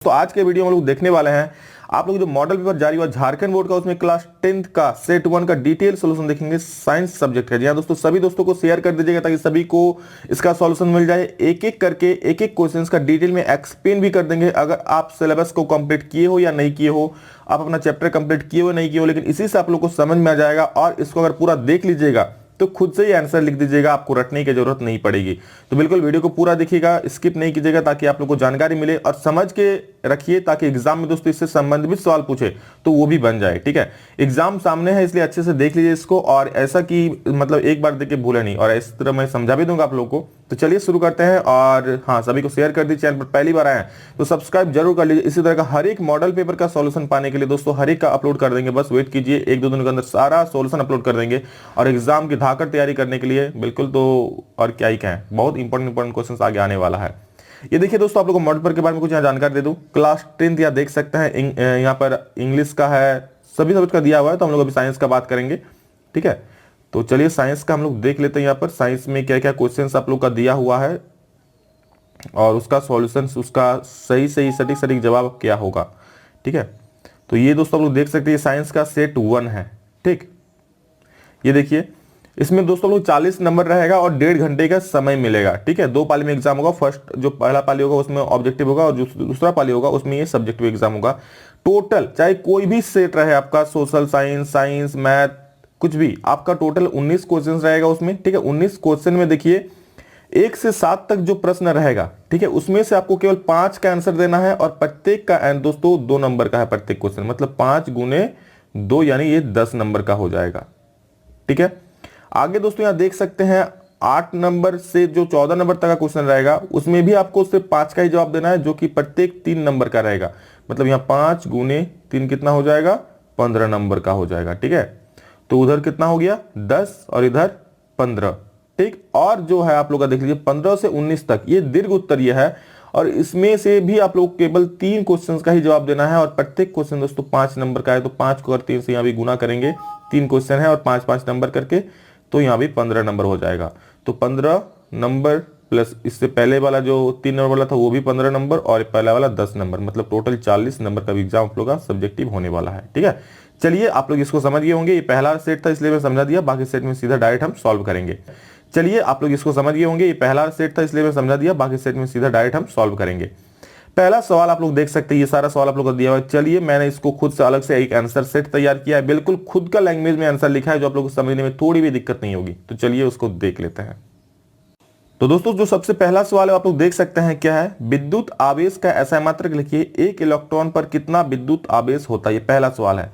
तो आज के वीडियो में लोग देखने वाले हैं आप लोग जो मॉडल पेपर जारी हुआ झारखंड बोर्ड का, उसमें क्लास 10th का सेट 1 का डिटेल सॉल्यूशन देखेंगे। साइंस सब्जेक्ट है। जी हाँ दोस्तों, सभी दोस्तों को शेयर कर दीजिएगा ताकि सभी को इसका सॉल्यूशन मिल जाए। एक एक करके एक एक क्वेश्चंस का डिटेल में एक्सप्लेन भी कर देंगे। अगर आप सिलेबस को कंप्लीट किए हो या नहीं किए हो, आप अपना चैप्टर कंप्लीट किए हो नहीं किए हो, लेकिन इसी से आप लोग को समझ में आ जाएगा। और इसको अगर पूरा देख लीजिएगा तो खुद से ही आंसर लिख दीजिएगा, आपको रटने की जरूरत नहीं पड़ेगी। तो बिल्कुल वीडियो को पूरा देखिएगा, स्किप नहीं कीजिएगा ताकि आप लोग को जानकारी मिले और समझ के रखिए ताकि एग्जाम में दोस्तों इससे संबंधित सवाल पूछे तो वो भी बन जाए। ठीक है, एग्जाम सामने है इसलिए अच्छे से देख लीजिए इसको, और ऐसा कि मतलब एक बार देख के भूले नहीं, और इस तरह मैं समझा भी दूंगा आप लोगों को। तो चलिए शुरू करते हैं। और हाँ, सभी को शेयर कर दीजिए। चैनल पर पहली बार आए हैं तो सब्सक्राइब जरूर कर लीजिए। इसी तरह का हर एक मॉडल पेपर का सॉल्यूशन पाने के लिए दोस्तों हर एक का अपलोड कर देंगे, बस वेट कीजिए। एक दो दिन के अंदर सारा सॉल्यूशन अपलोड कर देंगे और एग्जाम की धाकड़ तैयारी करने के लिए बिल्कुल। तो और क्या ही कहें, बहुत इंपॉर्टेंट क्वेश्चन आगे आने वाला है। ये देखिए दोस्तों, आप लोगों को मॉडल पेपर के बारे में कुछ यहाँ जानकारी दे दूं। क्लास 10th यहाँ देख सकते हैं, यहाँ पर इंग्लिश का है, सभी सब्जेक्ट का दिया हुआ है। तो हम लोग अभी साइंस का बात करेंगे। ठीक है, तो चलिए साइंस का हम लोग देख लेते हैं। यहाँ पर साइंस में क्या क्या क्वेश्चंस आप लोग का दिया हुआ है और उसका सॉल्यूशन, उसका सही सटीक जवाब क्या होगा। ठीक है, तो ये दोस्तों आप लोग देख सकते हैं साइंस का सेट 1 है। ठीक, ये देखिए इसमें दोस्तों लोग 40 नंबर रहेगा और 1.5 घंटे का समय मिलेगा। ठीक है, 2 पाली में एग्जाम होगा। फर्स्ट जो पहला पाली होगा उसमें ऑब्जेक्टिव होगा और जो दूसरा पाली होगा उसमें ये सब्जेक्टिव एग्जाम होगा। टोटल चाहे कोई भी सेट रहे आपका, सोशल साइंस, मैथ, कुछ भी, आपका टोटल 19 क्वेश्चन रहेगा उसमें। ठीक है, 19 क्वेश्चन में देखिए 1 से 7 तक जो प्रश्न रहेगा, ठीक है, उसमें से आपको केवल 5 का आंसर देना है और प्रत्येक का दोस्तों 2 नंबर का है प्रत्येक क्वेश्चन, मतलब 5 गुने 2 यानी ये 10 नंबर का हो जाएगा। ठीक है, आगे दोस्तों यहां देख सकते हैं 8 नंबर से जो 14 नंबर तक का क्वेश्चन रहेगा उसमें भी आपको सिर्फ 5 का ही जवाब देना है, जो कि प्रत्येक 3 नंबर का रहेगा। मतलब यहाँ 5 गुने 3 कितना हो जाएगा, 15 नंबर का हो जाएगा। ठीक है, तो उधर कितना हो गया 10 और इधर 15। ठीक, और जो है आप लोग का देख लीजिए 15 से 19 तक ये दीर्घ उत्तरीय है और इसमें से भी आप लोग केवल 3 क्वेश्चंस का ही जवाब देना है और प्रत्येक क्वेश्चन दोस्तों 5 नंबर का है। तो 5 को अगर 3 से यहाँ भी गुना करेंगे, 3 क्वेश्चन है और 5-5 नंबर करके, तो यहाँ भी 15 नंबर हो जाएगा। तो 15 नंबर प्लस इससे पहले वाला जो 3 नंबर वाला था वो भी 15 नंबर और पहला वाला 10 नंबर, मतलब टोटल 40 नंबर का भी एग्जाम आप लोग का सब्जेक्टिव होने वाला है। ठीक है, चलिए आप लोग इसको समझ गए होंगे। ये पहला सेट था इसलिए मैं समझा दिया, बाकी सेट में सीधा डायरेक्ट हम सॉल्व करेंगे। चलिए आप लोग इसको समझ गए होंगे। ये पहला सेट था इसलिए मैं समझा दिया, बाकी सेट में सीधा डायरेक्ट हम सॉल्व करेंगे। पहला सवाल आप लोग देख सकते हैं, ये सारा सवाल आप लोग को दिया हुआ है। चलिए मैंने इसको खुद से अलग से एक आंसर सेट तैयार किया है, बिल्कुल खुद का लैंग्वेज में आंसर लिखा है, जो आप लोग को समझने में थोड़ी भी दिक्कत नहीं होगी। तो चलिए उसको देख लेते हैं। तो दोस्तों जो सबसे पहला सवाल है आप लोग देख सकते हैं क्या है, विद्युत आवेश का ऐसा मात्रक लिखिए, 1 इलेक्ट्रॉन पर कितना विद्युत आवेश होता है। ये पहला सवाल है।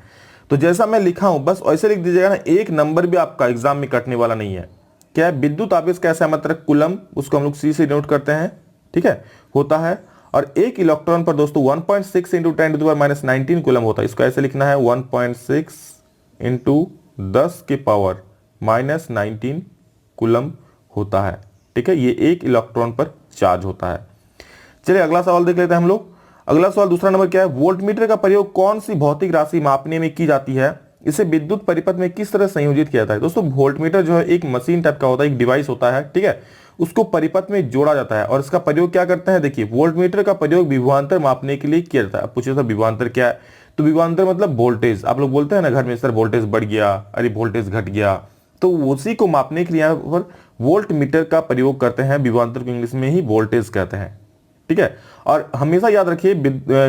तो जैसा मैं लिखा हूं बस ऐसे लिख दीजिएगा ना, एक नंबर भी आपका एग्जाम में कटने वाला नहीं है। क्या है, विद्युत आवेश का ऐसा मात्रक कूलम, उसको हम लोग सी से नोट करते हैं। ठीक है, होता है, और 1 इलेक्ट्रॉन पर दोस्तों 1.6 इंटू 10⁻⁻19 कूलम होता है। इसको ऐसे लिखना है 1.6 इंटू 10 के पावर -19 कूलम होता है। ठीक है, ये 1 इलेक्ट्रॉन पर चार्ज होता है। चलिए अगला सवाल देख लेते हैं हम लोग। अगला सवाल दूसरा नंबर क्या है, वोल्टमीटर का प्रयोग कौन सी भौतिक राशि मापने में की जाती है, इसे विद्युत परिपथ में किस तरह संयोजित किया जाता है। दोस्तों वोल्टमीटर जो है एक मशीन टाइप का होता है, एक डिवाइस होता है। ठीक है, उसको परिपथ में जोड़ा जाता है और इसका प्रयोग क्या करते हैं, देखिए वोल्टमीटर का प्रयोग विभवांतर मापने के लिए किया जाता है। अब पूछिए सर विभवांतर क्या है, तो विभवांतर मतलब वोल्टेज। आप लोग बोलते हैं ना घर में, सर वोल्टेज बढ़ गया, अरे वोल्टेज घट गया, तो उसी को मापने के लिए यहाँ पर वोल्ट मीटर का प्रयोग करते हैं। विभवांतर को इंग्लिश में ही वोल्टेज कहते हैं। ठीक है, और हमेशा याद रखिए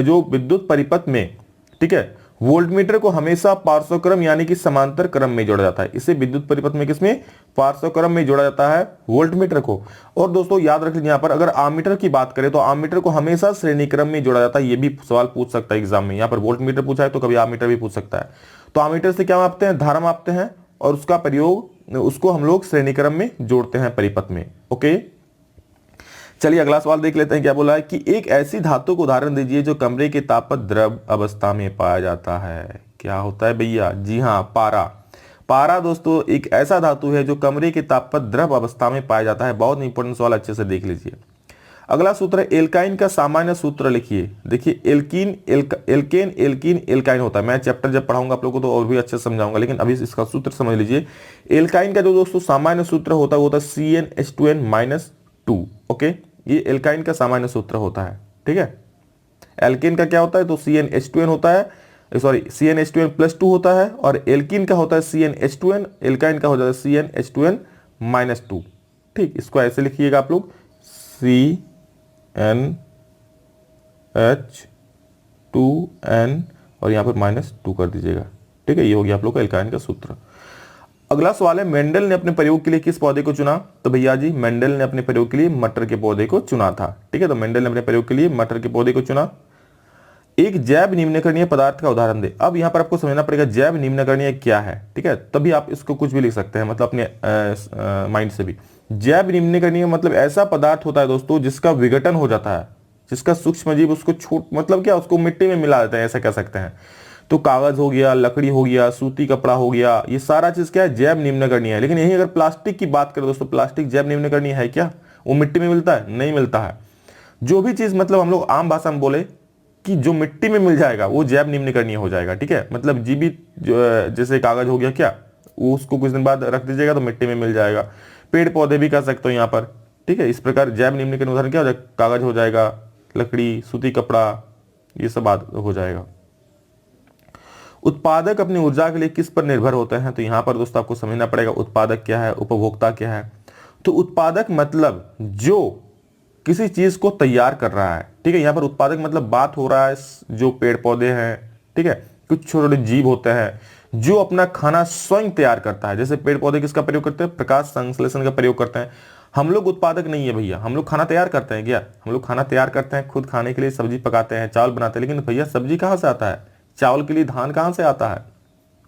जो विद्युत परिपथ में, ठीक है, वोल्टमीटर को हमेशा पार्श्वक्रम यानी कि समांतर क्रम में जोड़ा जाता है। इसे विद्युत परिपथ में किसमें, पार्श्वक्रम में जोड़ा जाता है वोल्टमीटर को। और दोस्तों याद रख लीजिए यहाँ पर अगर आमीटर की बात करें तो आमीटर को हमेशा श्रेणी क्रम में जोड़ा जाता है। ये भी सवाल पूछ सकता है एग्जाम में, यहाँ पर वोल्टमीटर पूछा है तो कभी आमीटर भी पूछ सकता है। तो आमीटर से क्या मापते हैं, धारा मापते हैं और उसका प्रयोग, उसको हम लोग श्रेणी क्रम में जोड़ते हैं परिपथ में। ओके, चलिए अगला सवाल देख लेते हैं। क्या बोला है कि एक ऐसी धातु को उदाहरण दीजिए जो कमरे के ताप पर द्रव अवस्था में पाया जाता है। क्या होता है भैया, जी हाँ, पारा। पारा दोस्तों एक ऐसा धातु है जो कमरे के ताप पर द्रव अवस्था में पाया जाता है। बहुत इंपॉर्टेंट सवाल, अच्छे से देख लीजिए। अगला सूत्र है एल्काइन का सामान्य सूत्र लिखिए। देखिए एल्कीन एल्काइन होता है। मैं चैप्टर जब पढ़ाऊंगा आप लोगों को तो और भी अच्छे से समझाऊंगा, लेकिन अभी इसका सूत्र समझ लीजिए। एल्काइन का जो दोस्तों सामान्य सूत्र होता है वो होता है CnH2n-2। ओके, ये एल्काइन का सामान्य सूत्र होता है। ठीक है, एल्केन का क्या होता है, तो CnH2n होता है, सॉरी CnH2n+2 होता है, और एल्कीन का होता है CnH2n, एल्काइन का हो जाता है CnH2n-2। ठीक, इसको ऐसे लिखिएगा आप लोग, CnH2n और यहाँ पर -2 कर दीजिएगा। ठीक है, ये हो गया आप लोग का एल्काइन का सूत्र। अगला सवाल है, मेंडल ने अपने प्रयोग के लिए किस पौधे को चुना? तो भैया जी मेंडल ने अपने प्रयोग के लिए मटर के पौधे को चुना था। ठीक है, तो मेंडल ने अपने प्रयोग के लिए मटर के पौधे को चुना। एक जैव निम्नकरणीय पदार्थ का उदाहरण दे। अब यहाँ पर आपको समझना पड़ेगा जैव निम्नकरणीय क्या है। ठीक है, तभी आप इसको कुछ भी लिख सकते हैं, मतलब अपने माइंड से भी। जैव निम्नकरणीय मतलब ऐसा पदार्थ होता है दोस्तों जिसका विघटन हो जाता है, जिसका सूक्ष्म जीव उसको मतलब क्या, उसको मिट्टी में मिला देते हैं, ऐसा कह सकते हैं। तो कागज हो गया, लकड़ी हो गया, सूती कपड़ा हो गया, ये सारा चीज क्या है, जैव निम्नकरणीय है। लेकिन यही अगर प्लास्टिक की बात करें दोस्तों, प्लास्टिक जैव निम्नकरणीय है क्या? वो मिट्टी में मिलता है? नहीं मिलता है। जो भी चीज मतलब हम लोग आम भाषा में बोले कि जो मिट्टी में मिल जाएगा वो जैव निम्नकरणीय हो जाएगा। ठीक है, मतलब जीवित जैसे कागज हो गया क्या, उसको कुछ दिन बाद रख दीजिएगा तो मिट्टी में मिल जाएगा। पेड़ पौधे भी कर सकते हो यहाँ पर। ठीक है, इस प्रकार जैव निम्नकरणीय उदाहरण क्या हो जाएगा, कागज हो जाएगा, लकड़ी, सूती कपड़ा, ये सब बात हो जाएगा। उत्पादक अपनी ऊर्जा के लिए किस पर निर्भर होते हैं? तो यहां पर दोस्तों आपको समझना पड़ेगा उत्पादक क्या है, उपभोक्ता क्या है। तो उत्पादक मतलब जो किसी चीज को तैयार कर रहा है। ठीक है, यहां पर उत्पादक मतलब बात हो रहा है जो पेड़ पौधे हैं, ठीक है, कुछ छोटे छोटे जीव होते हैं जो अपना खाना स्वयं तैयार करता है। जैसे पेड़ पौधे किसका प्रयोग करते हैं, प्रकाश संश्लेषण का प्रयोग करते हैं। हम लोग उत्पादक नहीं है भैया, हम लोग खाना तैयार करते हैं क्या? हम लोग खाना तैयार करते हैं खुद खाने के लिए, सब्जी पकाते हैं, चावल बनाते हैं, लेकिन भैया सब्जी कहां से आता है, चावल के लिए धान कहां से आता है?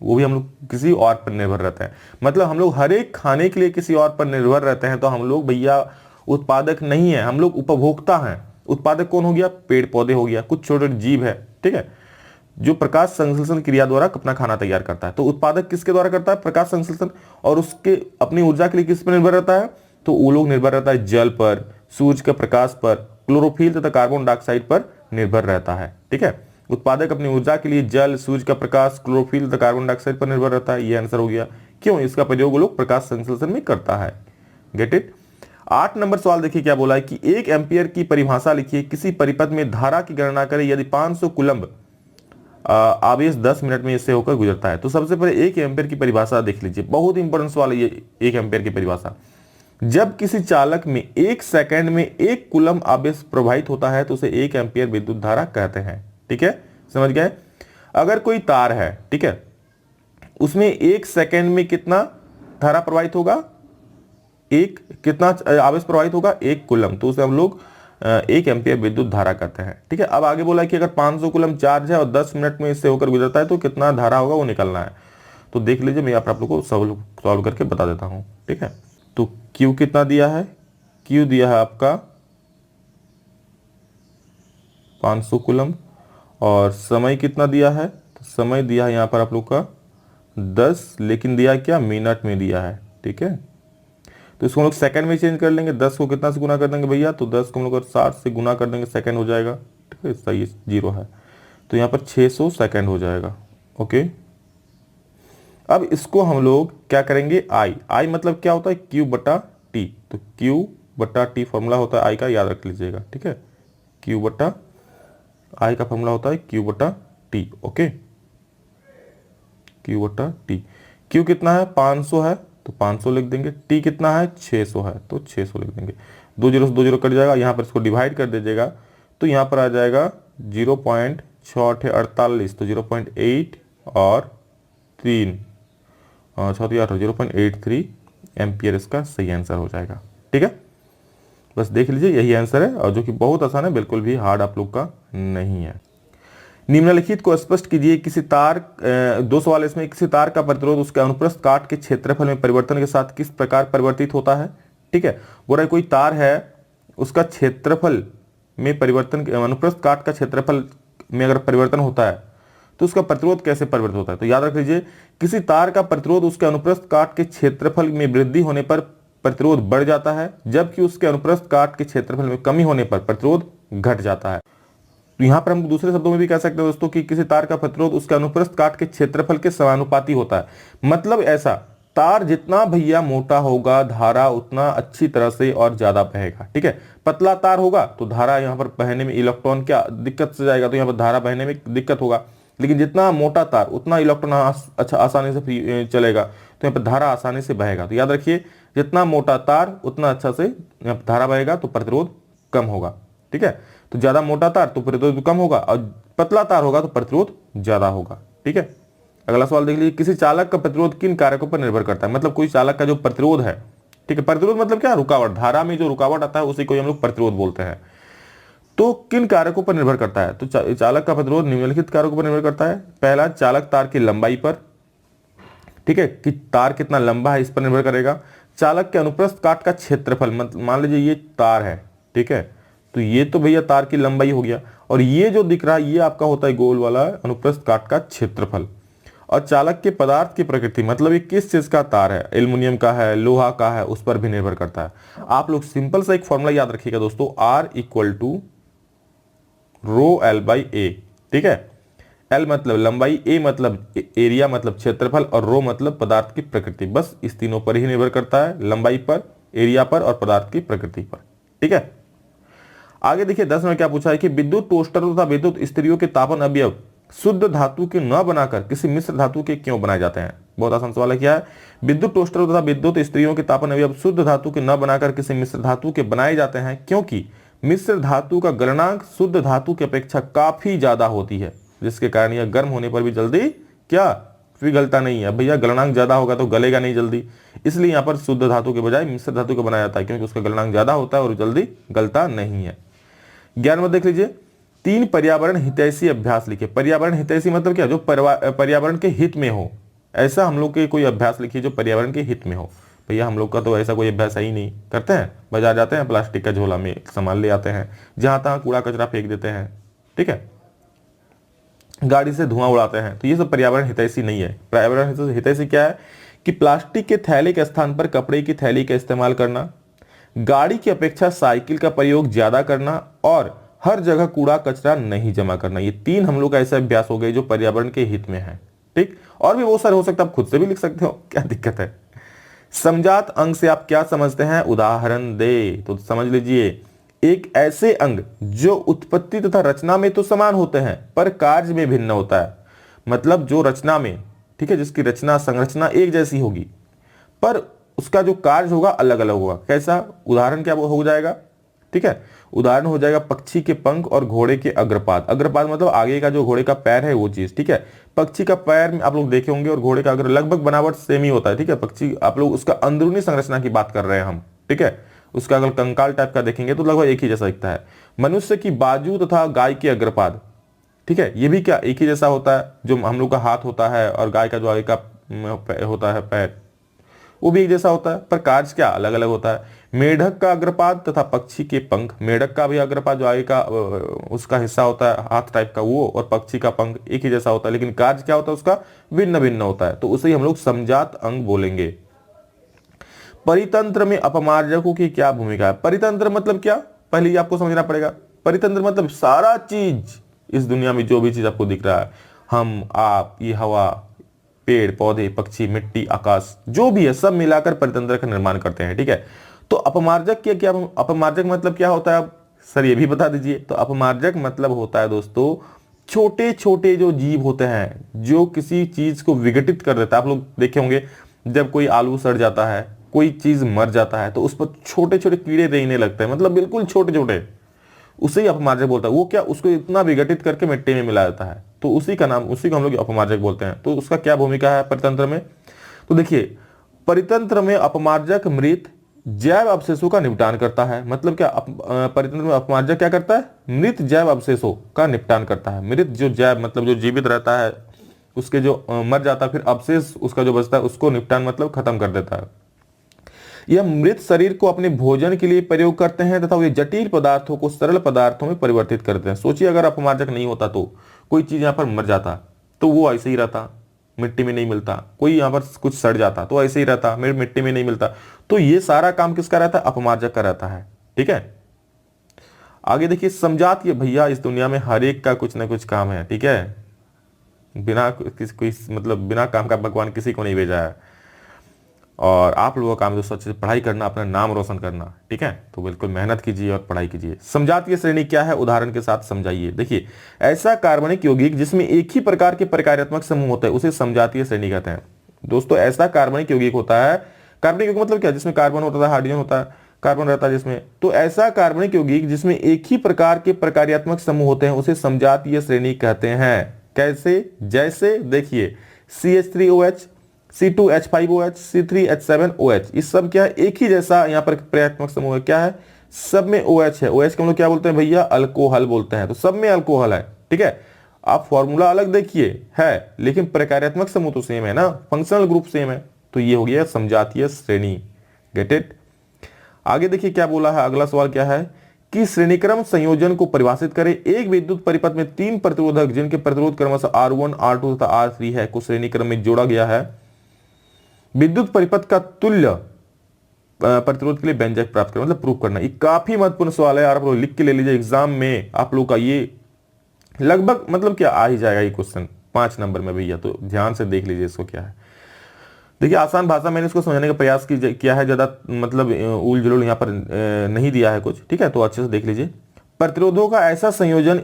वो भी हम लोग किसी और पर निर्भर रहते हैं। मतलब हम लोग हर एक खाने के लिए किसी और पर निर्भर रहते हैं। तो हम लोग भैया उत्पादक नहीं है, हम लोग उपभोक्ता हैं। उत्पादक कौन हो गया, पेड़ पौधे हो गया, कुछ छोटे जीव है, ठीक है, जो प्रकाश संश्लेषण क्रिया द्वारा अपना खाना तैयार करता है। तो उत्पादक किसके द्वारा करता है, प्रकाश संश्लेषण। और उसके अपनी ऊर्जा के लिए किस पर निर्भर रहता है, तो वो लोग निर्भर रहता है जल पर, सूर्य के प्रकाश पर, क्लोरोफिल तथा कार्बन डाइऑक्साइड पर निर्भर रहता है। ठीक है, उत्पादक अपनी ऊर्जा के लिए जल, सूर्य का प्रकाश, क्लोरोफिल तथा कार्बन डाइऑक्साइड पर निर्भर रहता है। ये आंसर हो गया। क्यों? इसका प्रयोग वो लोग प्रकाश संश्लेषण में करता है। Get it. 8 नंबर सवाल देखिए क्या बोला है कि 1 एम्पियर की परिभाषा लिखिए, किसी परिपथ में धारा की गणना करें यदि 500 कूलम्ब आवेश 10 मिनट में इससे होकर गुजरता है। तो सबसे पहले 1 एम्पियर की परिभाषा देख लीजिए, बहुत इंपॉर्टेंट सवाल है ये 1 एम्पियर की परिभाषा। जब किसी चालक में 1 सेकंड में 1 कूलम्ब आवेश प्रवाहित होता है तो उसे 1 एम्पियर विद्युत धारा कहते हैं। ठीक है, समझ गए। अगर कोई तार है, ठीक है, उसमें 1 सेकंड में कितना धारा प्रवाहित होगा, कितना आवेश प्रवाहित होगा, 1 कूलम्ब, तो उसे हम लोग 1 एम्पियर विद्युत धारा कहते हैं। ठीक है, अब आगे बोला है कि अगर 500 कूलम्ब चार्ज है और 10 मिनट में इससे होकर गुजरता है तो कितना धारा होगा वो निकलना है। तो देख लीजिए, मैं आप लोगों को सॉल्व करके बता देता हूं। ठीक है, तो Q कितना दिया है, Q दिया है आपका 500 कूलम्ब, और समय कितना दिया है, तो समय दिया है यहाँ पर आप लोग का 10, लेकिन दिया क्या, मिनट में दिया है। ठीक है, तो इसको हम लोग सेकंड में चेंज कर लेंगे। 10 को कितना से गुना कर देंगे भैया, तो 10 को हम लोग 60 से गुना कर देंगे, सेकंड हो जाएगा। ठीक है, सही 0 है, तो यहाँ पर 600 सेकंड हो जाएगा। ओके, अब इसको हम लोग क्या करेंगे, आई मतलब क्या होता है, Q बटा T। तो Q बटा T फॉर्मूला होता है आई का, याद रख लीजिएगा। ठीक है, Q बटा आई का फॉर्मूला होता है Q बटा T। ओके, Q बटा T। Q कितना है, 500 है तो 500 लिख देंगे। T कितना है, 600 है तो 600 लिख देंगे। 2 0 से 2 0 कट जाएगा, यहाँ पर इसको डिवाइड कर दीजिएगा तो यहाँ पर आ जाएगा 0.648, तो 0.8 और 3 0.83 एम्पियर इसका सही आंसर हो जाएगा। ठीक है, बस देख लीजिए यही आंसर है, और जो कि बहुत आसान है, बिल्कुल भी हार्ड आप लोग का नहीं है। निम्नलिखित को स्पष्ट कीजिए, किसी तार 2 सवाल इसमें, किसी तार का प्रतिरोध उसके अनुप्रस्थ काट के क्षेत्रफल में परिवर्तन के साथ किस प्रकार परिवर्तित होता है। ठीक है, बोल रहा है कोई तार है, उसका क्षेत्रफल में परिवर्तन, अनुप्रस्थ काट का क्षेत्रफल में अगर परिवर्तन होता है तो उसका प्रतिरोध कैसे परिवर्तित होता है। तो याद रख लीजिए, किसी तार का प्रतिरोध उसके अनुप्रस्थ काट के क्षेत्रफल में वृद्धि होने पर प्रतिरोध बढ़ जाता है, जबकि उसके अनुप्रस्थ काट के क्षेत्रफल में कमी होने पर प्रतिरोध घट जाता है। तो यहां पर हम दूसरे शब्दों में भी कह सकते हैं दोस्तों कि किसी तार का प्रतिरोध उसके अनुप्रस्थ काट के क्षेत्रफल के समानुपाती होता है। मतलब ऐसा, तार जितना भैया मोटा होगा धारा उतना अच्छी तरह से और ज्यादा बहेगा। ठीक है, पतला तार होगा तो धारा यहाँ पर बहने में इलेक्ट्रॉन क्या दिक्कत से जाएगा, तो यहाँ पर धारा बहने में दिक्कत होगा। लेकिन जितना मोटा तार उतना इलेक्ट्रॉन अच्छा आसानी से चलेगा, तो यहाँ पर धारा आसानी से बहेगा। तो याद रखिए, जितना मोटा तार उतना अच्छा से यहाँ पर धारा बहेगा तो प्रतिरोध कम होगा। ठीक है, तो ज्यादा मोटा तार तो प्रतिरोध कम होगा, और पतला तार होगा तो प्रतिरोध ज्यादा होगा। ठीक है, अगला सवाल देख लीजिए, किसी चालक का प्रतिरोध किन कारकों पर निर्भर करता है। मतलब कोई चालक का जो प्रतिरोध है, ठीक है, प्रतिरोध मतलब क्या, रुकावट, धारा में जो रुकावट आता है उसी को हम लोग प्रतिरोध बोलते हैं। तो किन कारकों पर निर्भर करता है, तो चालक का प्रतिरोध निम्नलिखित कारकों पर निर्भर करता है। पहला, चालक तार की लंबाई पर, ठीक है, कि तार कितना लंबा है इस पर निर्भर करेगा। चालक के अनुप्रस्थ काट का क्षेत्रफल, मतलब मान लीजिए ये तार है, ठीक है, तो ये तो भैया तार की लंबाई हो गया, और ये जो दिख रहा है ये आपका होता है गोल वाला अनुप्रस्थ काट का क्षेत्रफल। और चालक के पदार्थ की प्रकृति, मतलब ये किस चीज का तार है, एल्युमिनियम का है, लोहा का है, उस पर भी निर्भर करता है। आप लोग सिंपल सा एक फॉर्मूला याद रखिएगा दोस्तों, R equal to rho L by A. ठीक है, एल मतलब लंबाई, ए मतलब एरिया मतलब क्षेत्रफल, और रो मतलब पदार्थ की प्रकृति। बस इस तीनों पर ही निर्भर करता है, लंबाई पर, एरिया पर और पदार्थ की प्रकृति पर। ठीक है, आगे देखिए 10 में क्या पूछा है कि विद्युत टोस्टर तथा विद्युत स्त्रियों के तापन अवयव शुद्ध धातु के न बनाकर किसी मिश्र धातु के क्यों बनाए जाते हैं। बहुत आसान सवाल है, क्या है, विद्युत टोस्टर तथा विद्युत स्त्रियों के तापन अवयव शुद्ध धातु के न बनाकर किसी मिश्र धातु के बनाए जाते हैं क्योंकि मिश्र धातु का गलनांक शुद्ध धातु की अपेक्षा काफी ज्यादा होती है, जिसके कारण यह गर्म होने पर भी जल्दी क्या पिघलता नहीं है। भैया गलनांक ज्यादा होगा तो गलेगा नहीं जल्दी, इसलिए यहाँ पर शुद्ध धातु के बजाय मिश्र धातु का बनाया जाता है, क्योंकि उसका गलनांक ज्यादा होता है और जल्दी गलता नहीं है। 11 में देख लीजिए, 3 पर्यावरण हितैषी अभ्यास लिखे। पर्यावरण हितैषी मतलब क्या, जो पर्यावरण के हित में हो, ऐसा हम लोग के कोई अभ्यास लिखिए जो पर्यावरण के हित में हो। भैया हम लोग का तो ऐसा कोई अभ्यास है ही नहीं, करते हैं बाजार जाते हैं प्लास्टिक का झोला में सामान ले आते हैं, जहां तहां कूड़ा कचरा फेंक देते हैं, ठीक है, गाड़ी से धुआं उड़ाते हैं, तो ये सब पर्यावरण हितैषी नहीं है। पर्यावरण हितैषी क्या है कि प्लास्टिक के थैले के स्थान पर कपड़े की थैली का इस्तेमाल करना, गाड़ी की अपेक्षा साइकिल का प्रयोग ज्यादा करना, और हर जगह कूड़ा कचरा नहीं जमा करना। ये 3 हम लोग का ऐसा अभ्यास हो गए जो पर्यावरण के हित में है। ठीक, और भी बहुत सारे हो सकता है, आप खुद से भी लिख सकते हो, क्या दिक्कत है। समजात अंग से आप क्या समझते हैं, उदाहरण दे। तो समझ लीजिए, एक ऐसे अंग जो उत्पत्ति तथा रचना में तो समान होते हैं पर कार्य में भिन्न होता है। मतलब जो रचना में, ठीक है, जिसकी रचना संरचना एक जैसी होगी पर उसका जो कार्य होगा अलग अलग होगा। कैसा, उदाहरण क्या हो जाएगा, ठीक है, उदाहरण हो जाएगा पक्षी के पंख और घोड़े के अग्रपाद। अग्रपाद मतलब आगे का जो घोड़े का पैर है वो चीज, ठीक है। पक्षी का पैर में आप लोग देखे होंगे और घोड़े का अग्र लगभग बनावट सेम ही होता है, ठीक है। पक्षी आप लोग उसका अंदरूनी संरचना की बात कर रहे हैं हम, ठीक है। उसका अगर कंकाल टाइप का देखेंगे तो लगभग एक ही जैसा दिखता है। मनुष्य की बाजू तथा गाय के अग्रपाद, ठीक है, ये भी क्या एक ही जैसा होता है। जो हम लोग का हाथ होता है और गाय का जो आगे का होता है पैर, वो भी एक जैसा होता है पर कार्य क्या अलग अलग होता है। मेढक का अग्रपाद तथा पक्षी के पंख, मेढक का भी अग्रपाद जो आगे का उसका हिस्सा होता है हाथ टाइप का वो, और पक्षी का पंख एक ही जैसा होता है, लेकिन कार्य क्या होता है उसका भिन्न भिन्न होता है। तो उसे ही हम लोग समजात अंग बोलेंगे। परितंत्र में अपमार्जकों की क्या भूमिका है। परितंत्र मतलब क्या, पहले आपको समझना पड़ेगा। परितंत्र मतलब सारा चीज इस दुनिया में जो भी चीज आपको दिख रहा है, हम आप, ये हवा, पेड़ पौधे, पक्षी, मिट्टी, आकाश, जो भी है सब मिलाकर परितंत्र का निर्माण करते हैं, ठीक है। तो अपमार्जक क्या, अपमार्जक मतलब क्या होता है सर, ये भी बता दीजिए। तो अपमार्जक मतलब होता है दोस्तों छोटे छोटे जो जीव होते हैं जो किसी चीज को विघटित कर देता है। आप लोग देखे होंगे जब कोई आलू सड़ जाता है, कोई चीज मर जाता है तो उस पर छोटे छोटे कीड़े रेंगने लगते हैं, मतलब बिल्कुल छोटे छोटे, उसे ही अपमार्जक बोलता है। वो क्या, उसको इतना विघटित करके मिट्टी में मिला देता है, तो उसी का नाम, उसी को हम लोग अपमार्जक बोलते हैं। तो उसका क्या भूमिका है परितंत्र में, तो देखिए परितंत्र में अपमार्जक मृत जैव अवशेषों का निपटान करता है। मतलब क्या, परितंत्र में अपमार्जक क्या करता है, मृत जैव अवशेषों का निपटान करता है। मृत जो जैव मतलब जो जीवित रहता है उसके जो मर जाता है, फिर अवशेष उसका जो बचता है उसको निपटान मतलब खत्म कर देता है। यह मृत शरीर को अपने भोजन के लिए प्रयोग करते हैं तथा वे जटिल पदार्थों को सरल पदार्थों में परिवर्तित करते हैं। सोचिए अगर अपमार्जक नहीं होता तो कोई चीज यहाँ पर मर जाता तो वो ऐसे ही रहता, मिट्टी में नहीं मिलता। कोई यहाँ पर कुछ सड़ जाता तो ऐसे ही रहता, मिट्टी में नहीं मिलता। तो ये सारा काम किसका रहता है, अपमार्जक का रहता है, ठीक है। आगे देखिए समजात, ये भैया इस दुनिया में हर एक का कुछ ना कुछ काम है, ठीक है। बिना कोई मतलब बिना काम का भगवान किसी को नहीं भेजा है। और आप लोगों का काम है दोस्तों अच्छे से पढ़ाई करना, अपना नाम रोशन करना, ठीक है। तो बिल्कुल मेहनत कीजिए और पढ़ाई कीजिए। समजातीय श्रेणी क्या है, उदाहरण के साथ समझाइए। देखिए, ऐसा कार्बनिक यौगिक जिसमें एक ही प्रकार के प्रकार्यात्मक समूह होता है उसे समजातीय श्रेणी कहते हैं। दोस्तों, ऐसा कार्बनिक यौगिक होता है, कार्बनिक यौगिक मतलब क्या, जिसमें कार्बन होता है, हाइड्रोजन होता है, कार्बन रहता है जिसमें, तो ऐसा कार्बनिक यौगिक जिसमें एक ही प्रकार के प्रकार्यात्मक समूह होते हैं उसे समजातीय श्रेणी कहते हैं। कैसे, जैसे देखिए CH3OH, C2H5OH, C3H7OH, इस सब क्या है, एक ही जैसा यहाँ पर प्रकार्यात्मक समूह है। क्या है, सब में OH है। OH को हम लोग क्या बोलते हैं भैया, अल्कोहल बोलते हैं। तो सब में अल्कोहल है, ठीक है। आप फॉर्मूला अलग देखिए है, लेकिन प्रकार्यात्मक समूह तो सेम है ना, फंक्शनल ग्रुप सेम है। तो ये हो गया समजातीय श्रेणी। Get it. आगे देखिए क्या बोला है, अगला सवाल क्या है कि श्रेणीक्रम संयोजन को परिभाषित करें। एक विद्युत परिपथ में 3 प्रतिरोधक जिनके प्रतिरोध क्रमशः R1, R2 तथा R3 है को श्रेणीक्रम में जोड़ा गया है। विद्युत परिपथ का तुल्य प्रतिरोध के लिए व्यंजक प्राप्त करें, मतलब प्रूव करना। ये काफी महत्वपूर्ण सवाल है यार, आप लोग लिख के ले लीजिए। एग्जाम में आप लोग का ये लगभग मतलब क्या आ ही जाएगा ये क्वेश्चन 5 नंबर में भैया। तो ध्यान से देख लीजिए इसको क्या है। देखिए, आसान भाषा मैंने इसको समझाने का प्रयास किया है, ज्यादा मतलब उल जुलूल यहाँ पर नहीं दिया है कुछ, ठीक है। तो अच्छे से देख लीजिए। प्रतिरोधों का ऐसा संयोजन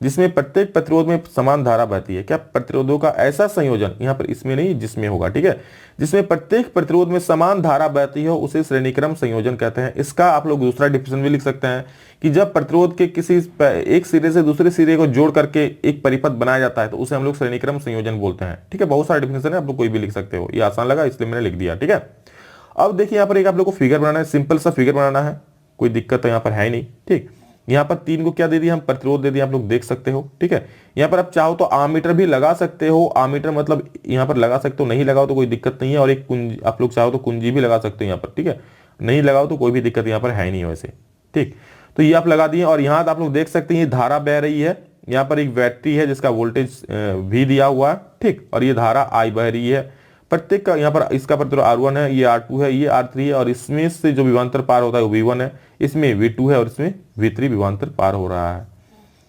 जिसमें प्रत्येक प्रतिरोध में समान धारा बहती है। क्या, प्रतिरोधों का ऐसा संयोजन, यहाँ पर इसमें नहीं जिसमें होगा, ठीक है, जिसमें प्रत्येक प्रतिरोध में समान धारा बहती हो उसे श्रेणीक्रम संयोजन कहते हैं। इसका आप लोग दूसरा डिफिनेशन भी लिख सकते हैं कि जब प्रतिरोध के किसी एक सिरे से दूसरे सिरे को जोड़ करके एक परिपथ बनाया जाता है तो उसे हम लोग श्रेणीक्रम संयोजन बोलते हैं, ठीक है। बहुत सारे डिफिनेशन है, आप लोग कोई भी लिख सकते हो, ये आसान लगा इसलिए मैंने लिख दिया, ठीक है। अब देखिए यहाँ पर एक आप लोग को फिगर बनाना है, सिंपल सा फिगर बनाना है, कोई दिक्कत तो यहाँ पर है ही नहीं, ठीक। यहाँ पर 3 को क्या दे दिया, हम प्रतिरोध दे दिया, आप लोग देख सकते हो, ठीक है। यहाँ पर आप चाहो तो आमीटर भी लगा सकते हो, आमीटर मतलब यहाँ पर लगा सकते हो, नहीं लगाओ तो कोई दिक्कत नहीं है। और एक कुंजी, आप लोग चाहो तो कुंजी भी लगा सकते हो यहाँ पर, ठीक है। नहीं लगाओ तो कोई भी दिक्कत यहाँ पर है नहीं वैसे, ठीक। तो ये आप लगा दिए और यहाँ आप लोग देख सकते हैं ये धारा बह रही है। यहाँ पर एक बैटरी है जिसका वोल्टेज भी दिया हुआ है, ठीक, और ये धारा I बह रही है। प्रत्येक का यहाँ पर इसका प्रतिरोध R1 है, ये R2 है, ये R3 है, और इसमें से जो विभवांतर पार होता है वो V1 है, इसमें V2 है और इसमें V3 विभवांतर पार हो रहा है।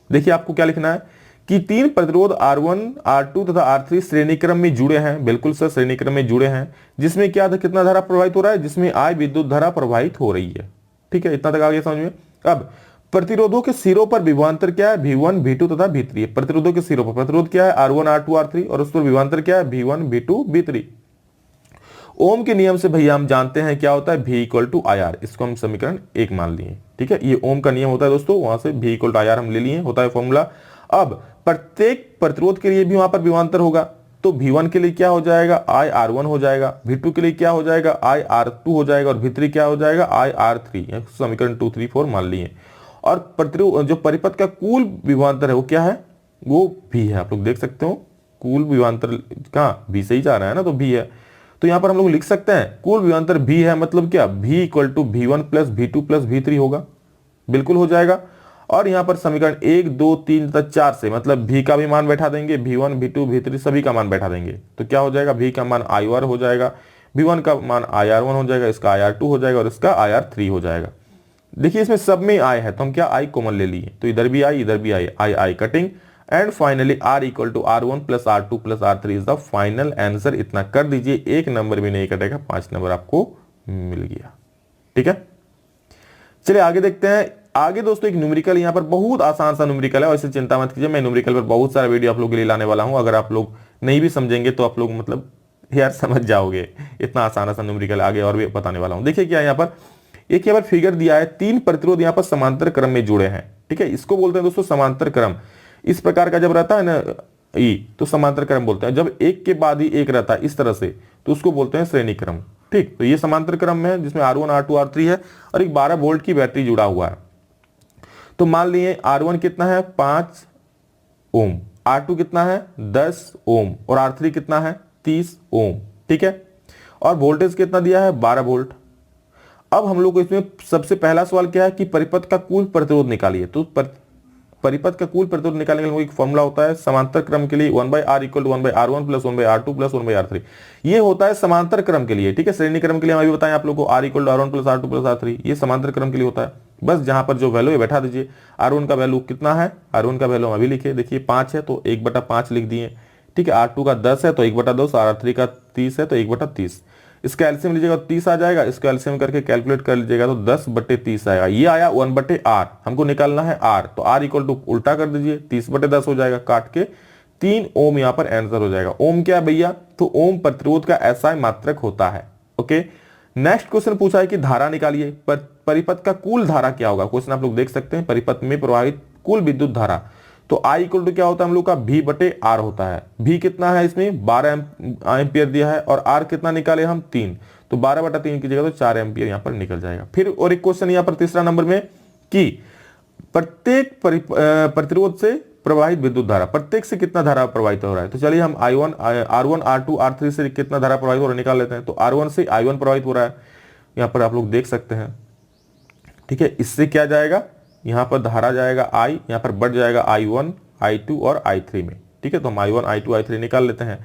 देखिए आपको क्या लिखना है कि 3 प्रतिरोध R1, R2 तथा R3 श्रेणीक्रम में जुड़े हैं। बिल्कुल सर, श्रेणीक्रम में जुड़े हैं, जिसमें क्या कितना धारा प्रवाहित हो रहा है, जिसमें I विद्युत धारा प्रवाहित हो रही है, ठीक है। इतना तक आ गया समझ में। अब प्रतिरोधों के सिरों पर विभवांतर क्या है, V1, V2 तथा V3 है। प्रतिरोधों के सिरों पर प्रतिरोध क्या है, R1, R2, R3, और उस पर विभवांतर क्या है, V1, V2, V3। ओम के नियम से भैया हम जानते हैं क्या होता है, V = IR। इसको हम समीकरण 1 मान लिए, ठीक है। ये ओम का नियम होता है दोस्तों, वहां से V = IR हम ले लिए, होता है फॉर्मूला। अब प्रत्येक प्रतिरोध के लिए भी वहां पर विभवांतर होगा, तो V1 के लिए क्या हो जाएगा, IR1 हो जाएगा। V2 के लिए क्या हो जाएगा, IR2 हो जाएगा। और V3 क्या हो जाएगा, IR3। समीकरण 2, 3, 4 मान लिए। और प्रतिरोध जो परिपथ का कुल विभवांतर है वो क्या है, वो V है। आप लोग देख सकते हो कुल विभवांतर कहाँ, V से ही जा रहा है ना, तो V है। तो यहां पर हम लोग लिख सकते हैं कुल विभवांतर V है, मतलब क्या, V = V1 + V2 + V3 होगा, बिल्कुल हो जाएगा। और यहां पर समीकरण 1, 2, 3 तथा 4 से मतलब V का भी मान बैठा देंगे, V1, V2, V3 सभी का मान बैठा देंगे। तो क्या हो जाएगा, V का मान IR हो जाएगा, V1 का मान IR1 हो जाएगा, इसका IR2 हो जाएगा और इसका IR3 हो जाएगा। देखिए इसमें सब में I है तो हम क्या I कॉमन ले लिए, तो इधर भी I इधर भी I cutting. And finally R = R1 + R2 + R3 is the final answer. इतना कर दीजिए, 1 नंबर भी नहीं कटेगा, 5 नंबर आपको मिल गया, ठीक है। चलिए आगे देखते हैं। आगे दोस्तों एक न्यूमेरिकल, यहाँ पर बहुत आसान सा न्यूमेरिकल है, वैसे चिंता मत कीजिए, मैं न्यूमेरिकल पर बहुत सारा वीडियो आप लोग के लिए लाने वाला हूं। अगर आप लोग नहीं भी समझेंगे तो आप लोग मतलब यार समझ जाओगे, इतना आसान सा न्यूमेरिकल आगे और भी बताने वाला हूं। देखिए क्या यहाँ पर एक यहाँ पर फिगर दिया है, 3 प्रतिरोध यहाँ पर समांतर क्रम में जुड़े हैं, ठीक है। इसको बोलते हैं दोस्तों समांतर क्रम। इस प्रकार का जब रहता है ना ई, तो समांतर क्रम बोलते हैं। जब एक के बाद ही एक रहता है इस तरह से, तो उसको बोलते हैं श्रेणी क्रम, ठीक। तो ये समांतर क्रम में है जिसमें R1, R2, R3 है और एक 12 वोल्ट की बैटरी जुड़ा हुआ है। तो मान लिए R1 कितना है, 5 ओम, R2 कितना है, 10 ओम, और R3 कितना है, 30 ओम, ठीक है। और वोल्टेज कितना दिया है, 12 वोल्ट। अब हम लोग को इसमें सबसे पहला सवाल क्या है कि परिपथ का कुल प्रतिरोध निकालिए। तो परिपथ का कुल प्रतिरोध निकालने के लिए एक फॉर्मूला होता है समांतर क्रम के लिए, 1/R = 1/R1 + 1/R2 + 1/R3। ये होता है समांतर क्रम के लिए, ठीक है। श्रेणी क्रम के लिए हम अभी बताएं आप लोगों को, R = R1 + R2 + R3, ये समांतर क्रम के लिए होता है। बस जहां पर जो वैल्यू है बैठा दीजिए। R1 का वैल्यू कितना है, R1 का वैल्यू हम अभी लिखे, देखिए 5 है तो 1/5 लिख दिए, ठीक है, R2 का 10 है तो 1/10, R3 का 30 है तो 1/30। इसका एलसीएम लीजिएगा तो 30 आ जाएगा, इसका एलसीएम करके कैलकुलेट कर लीजिएगा तो 10/30 आएगा। ये आया 1/R, हमको निकालना है R, तो R इक्वल टू उल्टा कर दीजिए 30/10 हो जाएगा, काट के 3 ओम यहाँ पर आंसर हो जाएगा। ओम क्या है भैया, तो ओम प्रतिरोध का ऐसा मात्रक होता है। ओके, नेक्स्ट क्वेश्चन पूछा है कि धारा निकालिए, परिपथ का कुल धारा क्या होगा। क्वेश्चन आप लोग देख सकते हैं, परिपथ में प्रवाहित कुल विद्युत धारा, तो I इक्वल टू क्या होता है हम लोग का V/R होता है। V कितना है इसमें 12 एम्पियर दिया है और R कितना निकाले हम 3, तो 12/3 की जगह तो 4 एम्पियर यहाँ पर निकल जाएगा। फिर और एक क्वेश्चन यहाँ पर तीसरा नंबर में कि प्रत्येक प्रतिरोध से प्रवाहित विद्युत धारा, प्रत्येक से कितना धारा प्रवाहित हो रहा है। तो चलिए हम I1 R1 R2 R3 से कितना धारा प्रवाहित हो रहा है निकाल लेते हैं। तो R1 से I1 प्रवाहित हो रहा है, यहाँ पर आप लोग देख सकते हैं। ठीक है, इससे क्या जाएगा, यहाँ पर धारा जाएगा I, यहाँ पर बढ़ जाएगा I1 I2 और I3 में। ठीक है, तो हम I1 I2 I3 निकाल लेते हैं।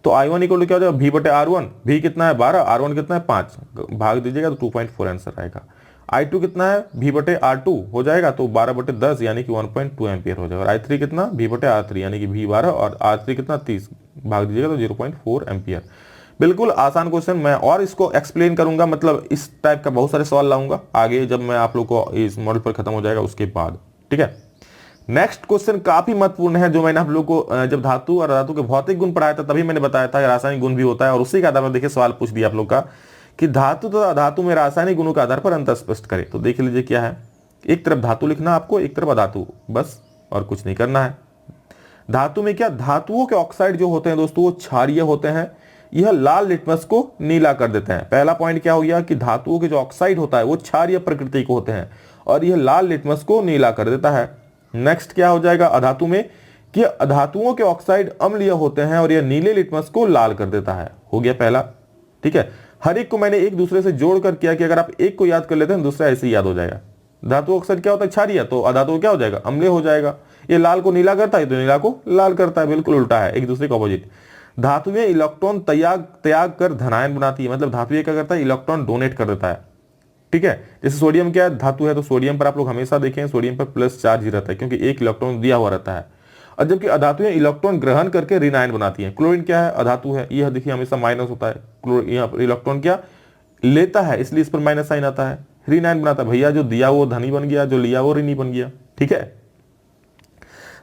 तो I1 इक्वल टू क्या हो जाएगा V/R1, V कितना है 12, R1 कितना है 5, भाग दीजिएगा तो 2.4 आंसर आएगा। I2 कितना है V/R2 हो जाएगा तो 12/10 यानी कि 1.2 एम्पियर हो जाएगा। और I3 कितना V/R3 यानी कि V12 और R3 कितना 30, भाग दीजिएगा तो 0.4 एम्पियर। बिल्कुल आसान क्वेश्चन, मैं और इसको एक्सप्लेन करूंगा, मतलब इस टाइप का बहुत सारे सवाल लाऊंगा आगे जब मैं आप लोग को इस मॉडल पर खत्म हो जाएगा उसके बाद। ठीक है, नेक्स्ट क्वेश्चन काफी महत्वपूर्ण है, जो मैंने आप लोग को जब धातु और अधातु के भौतिक गुण पढ़ाया था तभी मैंने बताया था रासायनिक गुण भी होता है, और उसी के आधार पर देखिए सवाल पूछ दिया आप लोग का कि धातु तथा अधातु में रासायनिक गुणों के आधार पर अंतर स्पष्ट करें। तो देख लीजिए क्या है, एक तरफ धातु लिखना आपको, एक तरफ अधातु, बस और कुछ नहीं करना है। धातु में क्या, धातुओं के ऑक्साइड जो होते हैं दोस्तों वो क्षारीय होते हैं, यह लाल लिटमस को नीला कर देते हैं। पहला पॉइंट क्या हो गया कि धातुओं के जो ऑक्साइड होता है वो क्षारीय प्रकृति के होते हैं और यह लाल लिटमस को नीला कर देता है। नेक्स्ट क्या हो जाएगा अधातु में कि धातुओं के ऑक्साइड अम्लीय होते हैं और यह नीले लिटमस को लाल कर देता है। हो गया पहला। ठीक है, हर एक को मैंने एक दूसरे से जोड़कर किया कि अगर आप एक को याद कर लेते हैं दूसरा ऐसे ही याद हो जाएगा। धातु ऑक्साइड क्या होता है क्षारीय, तो अधातु क्या हो जाएगा अम्लीय हो जाएगा। ये लाल को नीला करता है तो नीला को लाल करता है, बिल्कुल उल्टा है, एक दूसरे के ऑपोजिट। धातुएं इलेक्ट्रॉन त्याग कर धनायन बनाती है, मतलब धातु क्या करता है इलेक्ट्रॉन डोनेट कर देता है। ठीक है, जैसे सोडियम क्या है धातु है, तो सोडियम पर आप लोग हमेशा देखें सोडियम पर प्लस चार्ज ही रहता है क्योंकि एक इलेक्ट्रॉन दिया हुआ रहता है। और जबकि अधातुएं इलेक्ट्रॉन ग्रहण करके ऋणायन बनाती हैं। क्लोरीन क्या है अधातु है, यह देखिए हमेशा माइनस होता है, यहाँ पर इलेक्ट्रॉन क्या लेता है इसलिए इस पर माइनस साइन आता है, ऋणायन बनाता है। भैया जो दिया वो धनी बन गया, जो लिया वो ऋणी बन गया। ठीक है,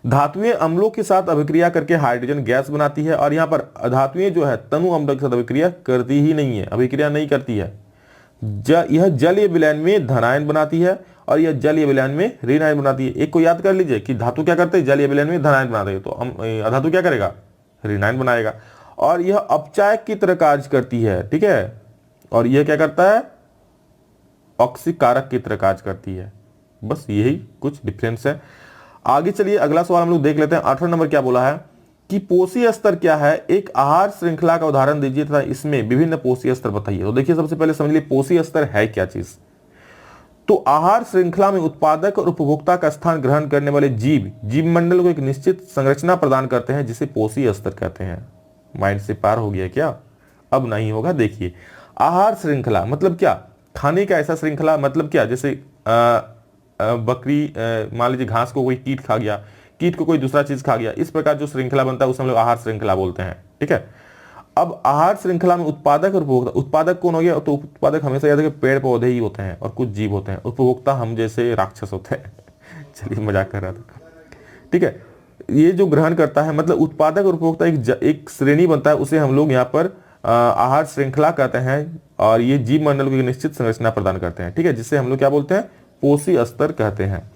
धातुएं अम्लों के साथ अभिक्रिया करके हाइड्रोजन गैस बनाती है और यहाँ पर धातुएं जो है तनु अम्लों के साथ अभिक्रिया करती ही नहीं है, अभिक्रिया नहीं करती है। यह जलीय विलयन में धनायन बनाती है और यह जलीय विलयन में ऋणायन बनाती है। एक को याद कर लीजिए कि धातु क्या करते हैं जलीय विलयन में धनायन बनाते हैं, तो अधातु क्या करेगा ऋणायन बनाएगा। और यह अपचायक की तरह कार्य करती है। ठीक है, और यह क्या करता है ऑक्सीकारक की तरह कार्य करती है। बस यही कुछ डिफरेंस है। आगे चलिए अगला सवाल हम लोग देख लेते हैं। 18 नंबर क्या बोला है कि पोषी स्तर क्या है, एक आहार श्रृंखला का उदाहरण दीजिए तथा इसमें विभिन्न पोषी स्तर बताइए। तो देखिए सबसे पहले समझ लीजिए पोषी स्तर है क्या चीज। तो आहार श्रृंखला में उत्पादक और उपभोक्ता का स्थान ग्रहण करने वाले जीव मंडल को एक निश्चित संरचना प्रदान करते हैं जिसे पोषी स्तर कहते हैं। माइंड से पार हो गया क्या, अब नहीं होगा। देखिए आहार श्रृंखला मतलब क्या, खाने का ऐसा श्रृंखला मतलब क्या, जैसे बकरी मान लीजिए घास को कोई कीट खा गया, कीट को कोई दूसरा चीज खा गया, इस प्रकार जो श्रृंखला बनता है उसे हम लोग आहार श्रृंखला बोलते हैं। ठीक है, अब आहार श्रृंखला में उत्पादक और उपभोक्ता, उत्पादक कौन हो गया, तो उत्पादक हमेशा याद है कि पेड़ पौधे ही होते हैं और कुछ जीव होते हैं, उपभोक्ता हम जैसे राक्षस होते हैं। चलिए मजाक कर रहा था। ठीक है, ये जो ग्रहण करता है मतलब उत्पादक और उपभोक्ता एक श्रेणी बनता है, उसे हम लोग यहाँ पर आहार श्रृंखला कहते हैं और ये जीव मंडल को एक निश्चित संरचना प्रदान करते हैं। ठीक है, जिससे हम लोग क्या बोलते हैं पोषी स्तर कहते हैं।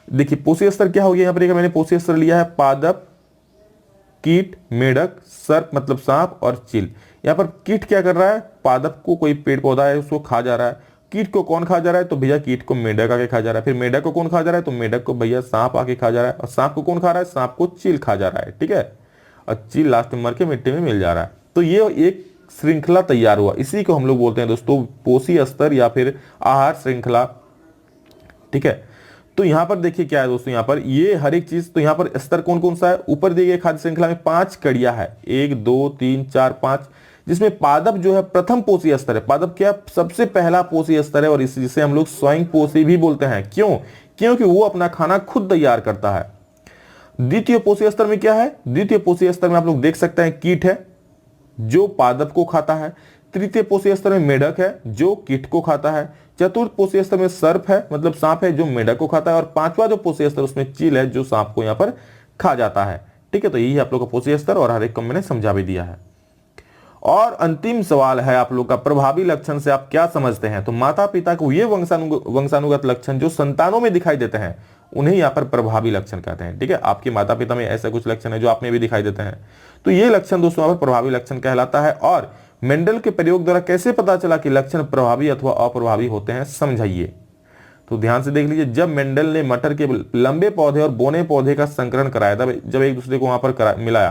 देखिए पोषी स्तर क्या हो गया, यहाँ पर मैंने पोषी स्तर लिया है पादप, कीट, मेढक, सर्प मतलब सांप और चील। यहाँ पर कीट क्या कर रहा है, पादप को कोई पेड़ पौधा है उसको खा जा रहा है। कीट को कौन खा जा रहा है, तो भैया कीट को मेढक आके खा जा रहा है। फिर मेढक को कौन खा जा रहा है, तो मेढक को भैया सांप आके खा जा रहा है। और सांप को कौन खा रहा है, सांप को चील खा जा रहा है। ठीक है, और चील लास्ट में मर के मिट्टी में मिल जा रहा है। तो ये एक श्रृंखला तैयार हुआ, इसी को हम लोग बोलते हैं दोस्तों पोषी स्तर या फिर आहार श्रृंखला। ठीक है, तो यहां पर देखिए क्या है दोस्तों, यहां पर ये हर एक चीज, तो यहां पर स्तर कौन कौन सा है, ऊपर दिए गए खाद्य श्रृंखला में 5 कड़ियां है, 1 2 3 4 5, जिसमें पादप जो है प्रथम पोषी स्तर है। पादप क्या सबसे पहला पोषी स्तर है और जिसे हम लोग स्वयं पोषी भी बोलते हैं। क्यों, क्योंकि वो अपना खाना खुद तैयार करता है। द्वितीय पोषी स्तर में क्या है? द्वितीय पोषी स्तर में आप लोग देख सकते हैं कीट है जो पादप को खाता है। तृतीय पोषी स्तर में मेढक है जो कीट को खाता है। चतुर्थ पोषी स्तर में सर्प है मतलब सांप है जो मेढक को खाता है। और पांचवा जो पोषी स्तर उसमें चील है जो सांप को यहाँ पर खा जाता है। ठीक है, तो यही आप लोग का पोषी स्तर और हर एक को मैंने समझा भी दिया है। और अंतिम सवाल है आप लोग का, प्रभावी लक्षण से आप क्या समझते हैं? तो माता पिता को ये वंशानुगत लक्षण जो संतानों में दिखाई देते हैं उन्हें यहाँ पर प्रभावी लक्षण कहते हैं। ठीक है, आपके माता पिता में ऐसे कुछ लक्षण है जो आप में भी दिखाई देते हैं, तो ये लक्षण दोस्तों यहाँ पर प्रभावी लक्षण कहलाता है। और मेंडल के प्रयोग द्वारा कैसे पता चला कि लक्षण प्रभावी अथवा अप्रभावी होते हैं, समझाइए। तो ध्यान से देख लीजिए, जब मेंडल ने मटर के लंबे पौधे और बोने पौधे का संकरण कराया था, जब एक दूसरे को वहां पर मिलाया,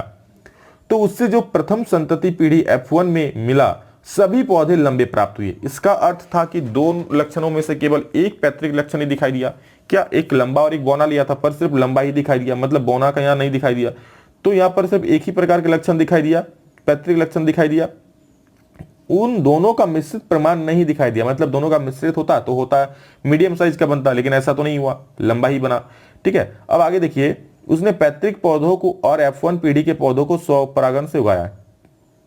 तो उससे जो प्रथम संतति पीढ़ी F1 में मिला सभी पौधे लंबे प्राप्त हुए। इसका अर्थ था कि दो लक्षणों में से केवल एक पैतृक लक्षण ही दिखाई दिया। क्या एक लंबा और एक बौना लिया था, पर सिर्फ लंबा ही दिखाई दिया, मतलब बौना का यहाँ नहीं दिखाई दिया। तो यहाँ पर सिर्फ एक ही प्रकार के लक्षण दिखाई दिया, पैतृक लक्षण दिखाई दिया। उन दोनों का मिश्रित प्रमाण नहीं दिखाई दिया, मतलब दोनों का मिश्रित होता तो होता मीडियम साइज का बनता, लेकिन ऐसा तो नहीं हुआ, लंबा ही बना। ठीक है, अब आगे देखिए, उसने पैतृक पौधों को और F1 पीढ़ी के पौधों को स्वपरागण से उगाया।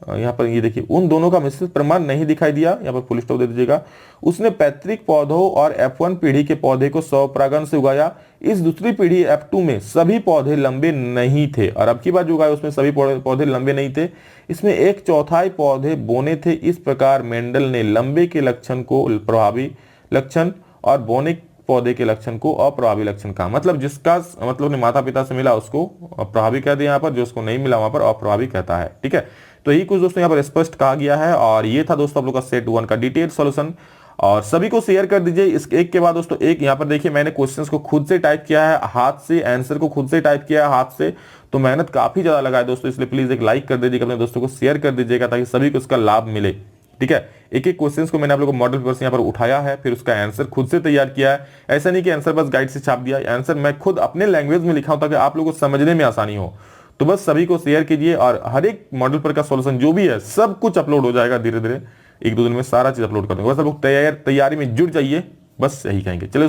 यहाँ पर ये देखिए, उन दोनों का मिश्रित प्रमाण नहीं दिखाई दिया, यहाँ पर फुल स्टॉप दे दीजिएगा। उसने पैतृक पौधों और F1 पीढ़ी के पौधे को स्वपरागण से उगाया। इस दूसरी पीढ़ी F2 में सभी पौधे लंबे नहीं थे, और अब की बार जो उगाया उसमें सभी पौधे लंबे नहीं थे, इसमें एक चौथाई पौधे बोने थे। इस प्रकार मेंडल ने लंबे के लक्षण को प्रभावी लक्षण और बोने पौधे के लक्षण को अप्रभावी लक्षण कहा। मतलब जिसका मतलब माता पिता से मिला उसको प्रभावी कह दिया यहाँ पर, जो उसको नहीं मिला वहां पर अप्रभावी कहता है। ठीक है, तो यही कुछ दोस्तों यहाँ पर स्पष्ट कहा गया है। और ये था दोस्तों आप लोग का सेट 1 का डिटेल सॉल्यूशन, और सभी को शेयर कर दीजिए। इस एक के बाद दोस्तों एक यहाँ पर देखिए, मैंने क्वेश्चंस को खुद से टाइप किया है हाथ से, आंसर को खुद से टाइप किया है हाथ से, तो मेहनत काफी ज्यादा लगा है दोस्तों, इसलिए प्लीज एक लाइक कर दीजिएगा, अपने दोस्तों को शेयर कर दीजिएगा ताकि सभी को इसका लाभ मिले। ठीक है, एक एक क्वेश्चन को मैंने आप लोगों को मॉडल पेपर से यहाँ पर उठाया है, फिर उसका आंसर खुद से तैयार किया है। ऐसा नहीं कि आंसर बस गाइड से छाप दिया, आंसर मैं खुद अपने लैंग्वेज में लिखा हूं ताकि आप लोगों को समझने में आसानी हो। तो बस सभी को शेयर कीजिए, और हर एक मॉडल पर का सॉल्यूशन जो भी है सब कुछ अपलोड हो जाएगा धीरे धीरे, 1-2 दिन में सारा चीज अपलोड कर दूंगा। बस आप लोग तैयारी में जुट जाइए, बस यही कहेंगे। चलिए।